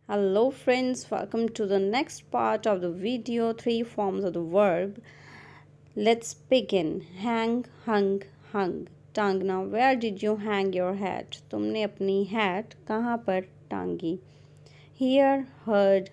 Hello friends, welcome to the next part of the video, three forms of the verb. Let's begin. Hang, hung, hung. टांगना. Where did you hang your hat? तुमने अपनी hat कहाँ पर टांगी? Hear, heard.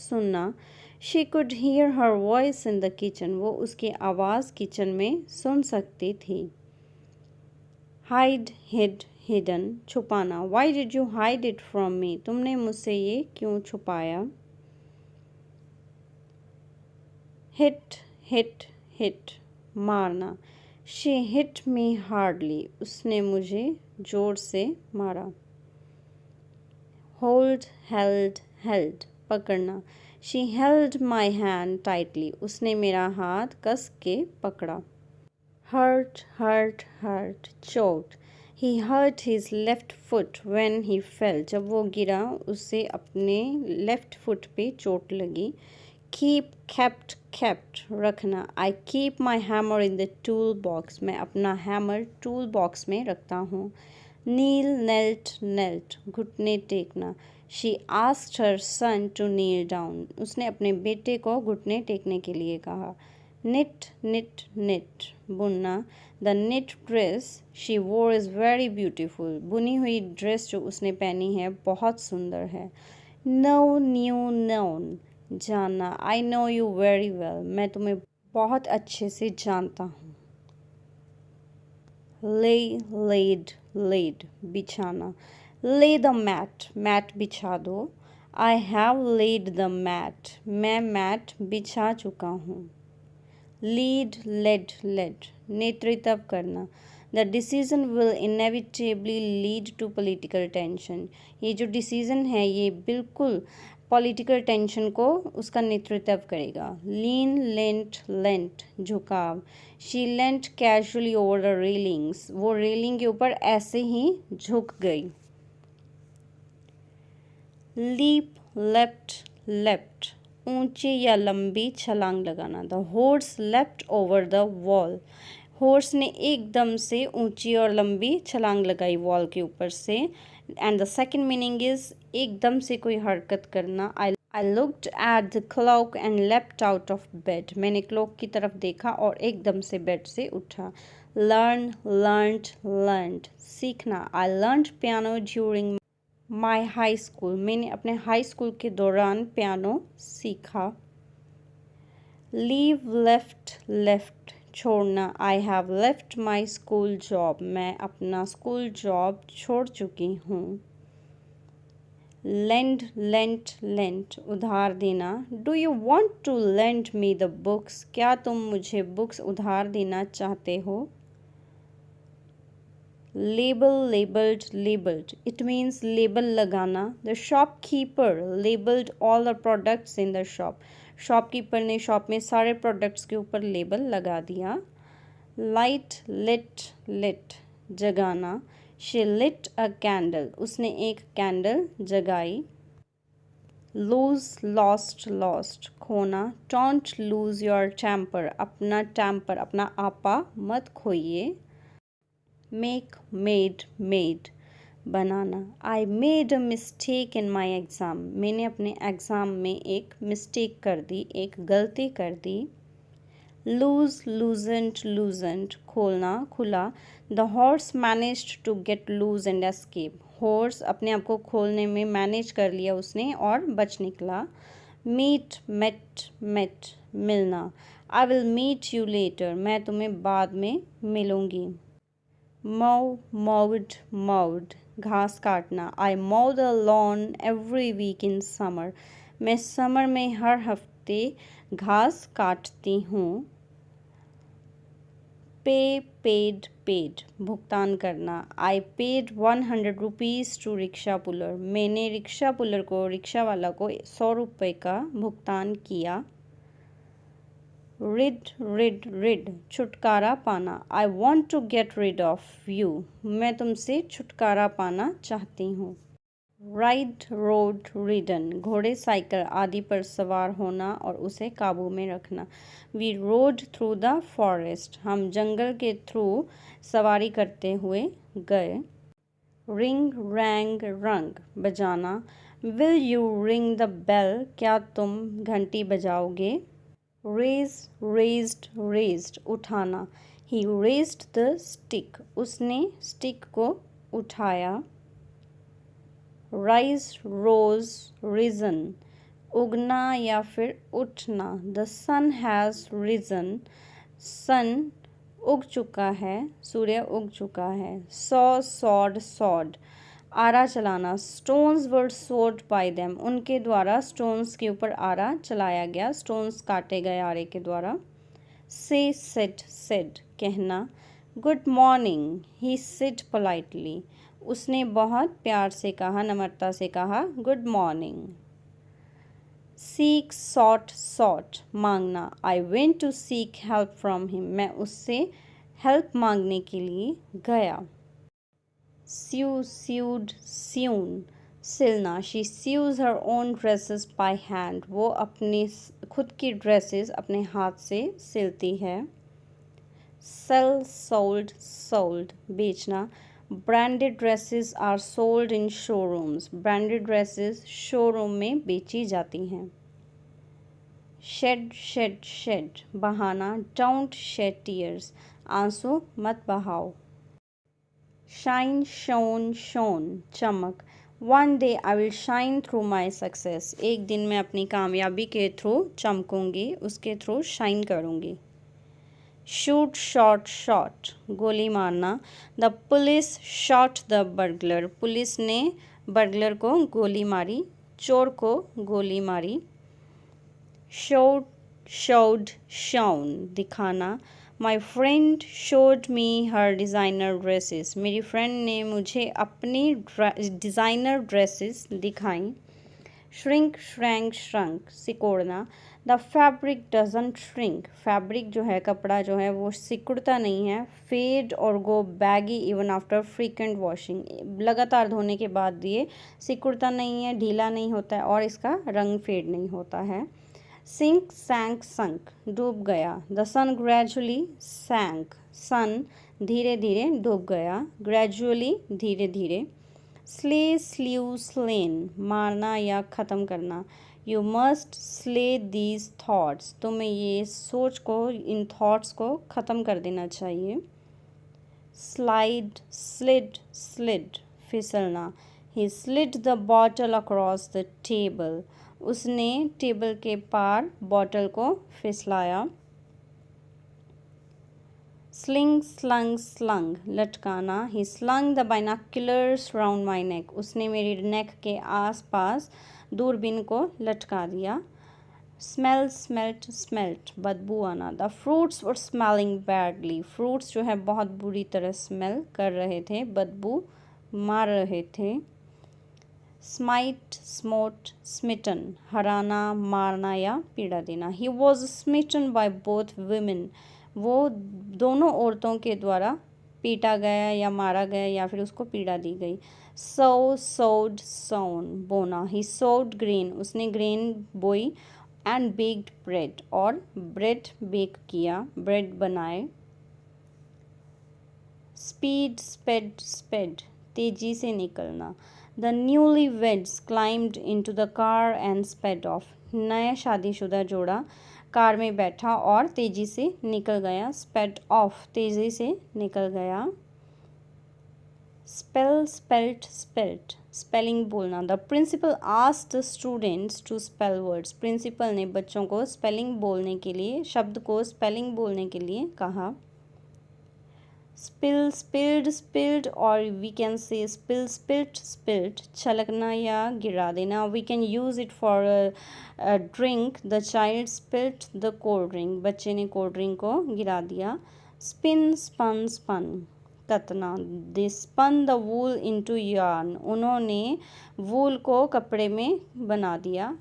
सुनना. She could hear her voice in the kitchen. वो उसकी आवाज़ kitchen में सुन सकती थी. Hide, hidden, छुपाना. Why did you hide it from me? तुमने मुझसे ये क्यों छुपाया? Hit, मारना. She hit me hardly. उसने मुझे जोर से मारा. Hold, held, पकड़ना. She held my hand tightly. उसने मेरा हाथ कस के पकड़ा. Hurt, चोट. He hurt his left foot when he fell. जब वो गिरा उसे अपने लेफ्ट फुट पे चोट लगी. Keep, kept, रखना. I keep my hammer in the tool box. मैं अपना हैमर टूल बॉक्स में रखता हूँ. knelt, घुटने टेकना. She asked her son to kneel down. उसने अपने बेटे को घुटने टेकने के लिए कहा. Knit, बुनना. The knit dress she wore is very beautiful. बुनी हुई ड्रेस जो उसने पहनी है बहुत सुंदर है. known, जानना. I know you very well. मैं तुम्हें बहुत अच्छे से जानता हूँ. laid, बिछाना. Lay the mat बिछा दो. I have laid the mat. मैं मैट बिछा चुका हूँ. Lead, led, नेतृत्व करना. The decision will inevitably lead to political tension. ये जो डिसीजन है ये बिल्कुल पॉलिटिकल टेंशन को उसका नेतृत्व करेगा. Lean, lent, झुकाव. She leant casually over the railings. वो रेलिंग के ऊपर ऐसे ही झुक गई. leapt, ऊंची या लंबी छलांग लगाना. The horse left over the wall. Horse ने एकदम से ऊंची और लंबी छलांग लगाई वॉल के ऊपर से. And the second meaning is एकदम से कोई हरकत करना. I looked at the clock and left out of bed. मैंने क्लॉक की तरफ देखा और एकदम से बेड से उठा. लर्नड, सीखना. I learned piano during my high school. मैंने अपने हाई स्कूल के दौरान पियानो सीखा. लीव, लेफ्ट, छोड़ना. I have left my school job. मैं अपना स्कूल जॉब छोड़ चुकी हूँ. लेंट, उधार देना. Do you want to lend me the books. क्या तुम मुझे बुक्स उधार देना चाहते हो. labeled, it means label लगाना. The shopkeeper labeled all the products in the shop. Shopkeeper ने शॉप में सारे प्रोडक्ट्स के ऊपर लेबल लगा दिया. lit, जगाना. She lit a candle. उसने एक कैंडल जगाई. lost, खोना. Don't lose your temper. अपना आपा मत खोइए. made, banana. I made a mistake in my exam. मैंने अपने एग्ज़ाम में एक मिस्टेक कर दी, एक गलती कर दी. loosened, खोलना, खुला. The horse managed to get loose and escape. horse अपने आप को खोलने में मैनेज कर लिया उसने और बच निकला. met, मिलना. I will meet you later. मैं तुम्हें बाद में मिलूँगी. mowed, घास काटना. I mow the lawn every week in summer. मैं समर में हर हफ्ते घास काटती हूँ. paid, भुगतान करना. I paid 100 rupees to rickshaw puller. मैंने रिक्शा पुलर को रिक्शा वाला को 100 रुपये का भुगतान किया. rid, छुटकारा पाना. I want to get rid of you. मैं तुमसे छुटकारा पाना चाहती हूँ. rode, ridden, घोड़े, साइकिल आदि पर सवार होना और उसे काबू में रखना. We rode through the forest. हम जंगल के थ्रू सवारी करते हुए गए. rang, रंग, बजाना. Will you ring the bell, क्या तुम घंटी बजाओगे? रेज रेज्ड रेज्ड, उठाना। ही रेज्ड द स्टिक, उसने स्टिक को उठाया। राइज रोज रिजन, उगना या फिर उठना। The sun has risen, sun उग चुका है, सूर्य उग चुका है। सॉ सॉड सॉड, आरा चलाना। स्टोन्स वर सॉड बाय देम, उनके द्वारा स्टोन्स के ऊपर आरा चलाया गया, स्टोन्स काटे गए आरे के द्वारा। से सेड सेड, कहना। Good morning, he said politely, उसने बहुत प्यार से कहा, नम्रता से कहा good morning. Seek sought sought, मांगना। I went to seek help from him, मैं उससे हेल्प मांगने के लिए गया। स्यू स्यूड स्यून, सिलना। She sues her own dresses by hand, वो अपने खुद की ड्रेसेस अपने हाथ से सिलती है। सेल सोल्ड सोल्ड, बेचना। Branded dresses are sold in showrooms, branded dresses showroom में बेची जाती हैं। शेड शेड शेड, बहाना। डोंट शेड टीयर्स, आंसू मत बहाओ। शाइन शोन शोन, चमक। One day I will shine through my success, एक दिन मैं अपनी कामयाबी के थ्रू चमकूंगी, उसके थ्रू शाइन करूंगी। शूट शॉट शॉट, गोली मारना। The police shot the burglar, police ने बर्गलर को गोली मारी, चोर को गोली मारी। शोड शोड शोन, दिखाना। My friend showed me her designer dresses, मेरी फ्रेंड ने मुझे अपनी डिज़ाइनर ड्रेसेस दिखाई। श्रिंक श्रैंक श्रंक, सिकोड़ना। The fabric doesn't shrink, fabric जो है, कपड़ा जो है वो सिकुड़ता नहीं है। Fade or go baggy even after frequent washing, लगातार धोने के बाद ये सिकुड़ता नहीं है, ढीला नहीं होता है और इसका रंग फेड नहीं होता है। सिंक सैंक संक, डूब गया। द सन ग्रेजुअली सैंक, सन धीरे धीरे डूब गया, ग्रेजुअली धीरे धीरे। स्ले स्लीव स्लेन, मारना या ख़त्म करना। You must slay these thoughts, तुम्हें ये सोच को, इन थाट्स को ख़त्म कर देना चाहिए। स्लाइड स्लिड स्लिड, फिसलना। He slid the bottle across the table, उसने टेबल के पार बॉटल को फिसलाया। स्लिंग स्लंग स्लंग, लटकाना। He slung the binoculars round my neck, उसने मेरी नेक के आसपास दूरबीन को लटका दिया। स्मेल स्मेल्ट स्मेल्ट, बदबू आना। The fruits were smelling badly, fruits जो है बहुत बुरी तरह स्मेल कर रहे थे, बदबू मार रहे थे। स्माइट स्मोट स्मिटन, हराना, मारना या पीड़ा देना। He was smitten by both women, वो दोनों औरतों के द्वारा पीटा गया या मारा गया या फिर उसको पीड़ा दी गई। सो सोड सोन, बोना। ही सोड ग्रेन, उसने ग्रेन बोई। एंड बेक्ड ब्रेड, और ब्रेड बेक किया, ब्रेड बनाए। स्पीड स्पेड स्पेड, तेजी से निकलना। The newly weds climbed into the car and sped off, नया शादीशुदा जोड़ा कार में बैठा और तेजी से निकल गया। स्पेड ऑफ, तेजी से निकल गया। स्पेल स्पेल्ट स्पेल्ट, स्पेलिंग बोलना। The principal asked the students to spell words, principal ने बच्चों को स्पेलिंग बोलने के लिए, शब्द को स्पेलिंग बोलने के लिए कहा। स्पिल स्पिल्ड स्पिल्ड, और we can say spill spilt spilt, छलकना या गिरा देना। We can use it for drink. The child spilt the cold drink, बच्चे ने कोल्ड ड्रिंक को गिरा दिया। स्पिन स्पन स्पन, कतना। They spun the wool into yarn, उन्होंने वूल को कपड़े में बना दिया।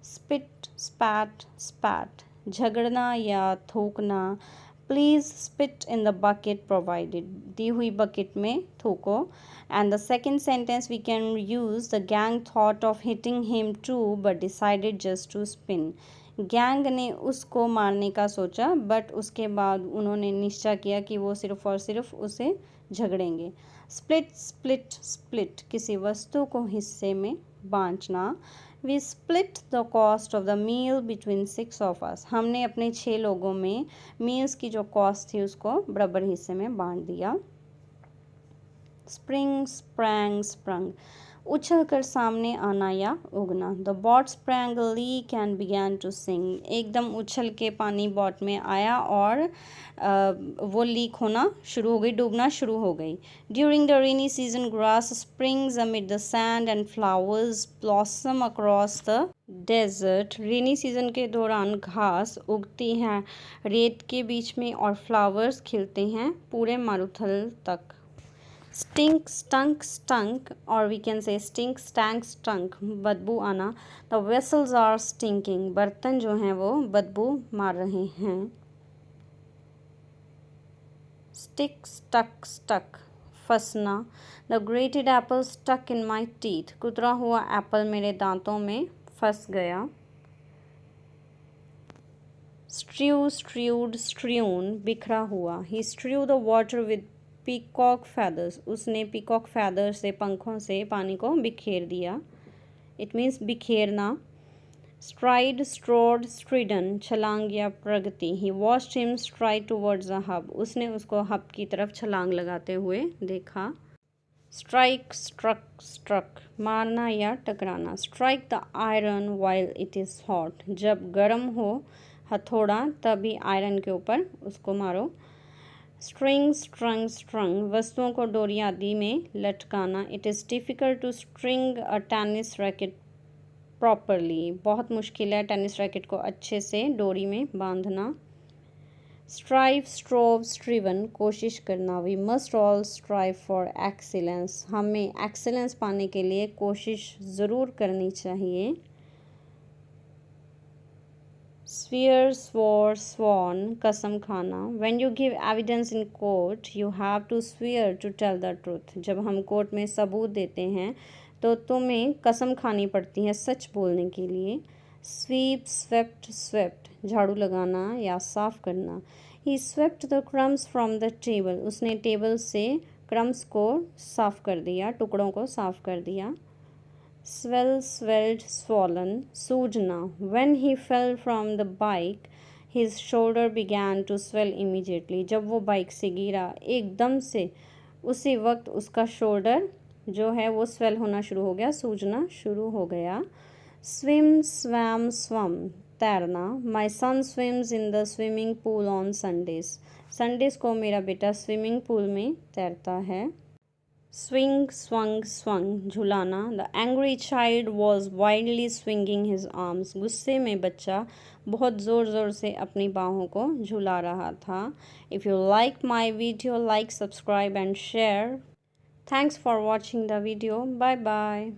स्पिट स्पैट स्पैट, झगड़ना या थूकना। Please spit in the bucket provided, दी हुई बकेट में थूको। And the second sentence we can use the gang thought of hitting him too but decided just to spin, गैंग ने उसको मारने का सोचा बट उसके बाद उन्होंने निश्चय किया कि वो सिर्फ और सिर्फ उसे झगड़ेंगे। स्प्लिट स्प्लिट स्प्लिट, किसी वस्तु को हिस्से में बांटना। We split the cost of the meal between 6 of us, हमने अपने 6 लोगों में मील्स की जो कॉस्ट थी उसको बराबर हिस्से में बांट दिया। स्प्रिंग स्प्रैंग स्प्रंग, उछल कर सामने आना या उगना। The boat sprang a leak and began to sink, एकदम उछल के पानी बॉट में आया और वो लीक होना शुरू हो गई, डूबना शुरू हो गई। During the rainy season grass springs amid the sand and flowers blossom across the desert, rainy season के दौरान घास उगती है रेत के बीच में और फ्लावर्स खिलते हैं पूरे मारुथल तक। स्टिंक स्टंक स्टंक, और we can say stink stank stunk, बदबू आना। द वेसल्स आर स्टिंकिंग, बर्तन जो हैं वो बदबू मार रहे हैं। स्टिक स्टक स्टक, फंसना। The grated apple stuck in my teeth, कुतरा हुआ एप्पल मेरे दांतों में फंस गया। स्ट्रू स्ट्रूड स्ट्रून, बिखरा हुआ। He strew the water with peacock feathers, उसने पीकॉक फैदर से पंखों से पानी को बिखेर दिया। इट मीन्स बिखेरना। स्ट्राइड स्ट्रोड स्ट्रीडन, छलांग या प्रगति। He watched him stride towards the hub, उसने उसको हब की तरफ छलांग लगाते हुए देखा। स्ट्राइक स्ट्रक स्ट्रक, मारना या टकराना। Strike the iron while it is hot, जब गर्म हो हथौड़ा तभी आयरन के ऊपर उसको मारो। स्ट्रिंग स्ट्रंग स्ट्रंग, वस्तुओं को डोरी आदि में लटकाना। It is difficult to string a tennis racket properly, बहुत मुश्किल है टेनिस रैकेट को अच्छे से डोरी में बांधना। स्ट्राइव स्ट्रोव स्ट्रीवन, कोशिश करना। We must all strive for excellence, हमें एक्सीलेंस पाने के लिए कोशिश ज़रूर करनी चाहिए। स्वीयर स्वॉर स्वॉन, कसम खाना। When you give evidence in court you have to swear to tell the truth, जब हम कोर्ट में सबूत देते हैं तो तुम्हें कसम खानी पड़ती है सच बोलने के लिए। स्वीप स्वेप्ट स्वेप्ट, झाड़ू लगाना या साफ करना। He swept the crumbs from the table, उसने टेबल से क्रम्स को साफ कर दिया, टुकड़ों को साफ कर दिया। Swell, swelled, swollen, Sujana. When he fell from the bike, his shoulder began to swell immediately. जब वो बाइक से गिरा एकदम से उसी वक्त उसका शोल्डर जो है वो स्वेल होना शुरू हो गया, सूजना शुरू हो गया। Swim, swam, swum, तैरना। My son swims in the swimming pool on Sundays. Sundays को मेरा बेटा स्विमिंग पूल में तैरता है। स्विंग स्वंग स्वंग, झुलाना। The angry child was wildly swinging his arms, गुस्से में बच्चा बहुत ज़ोर ज़ोर से अपनी बाहों को झुला रहा था। If you like my video, like, subscribe and share. Thanks for watching the video. Bye bye.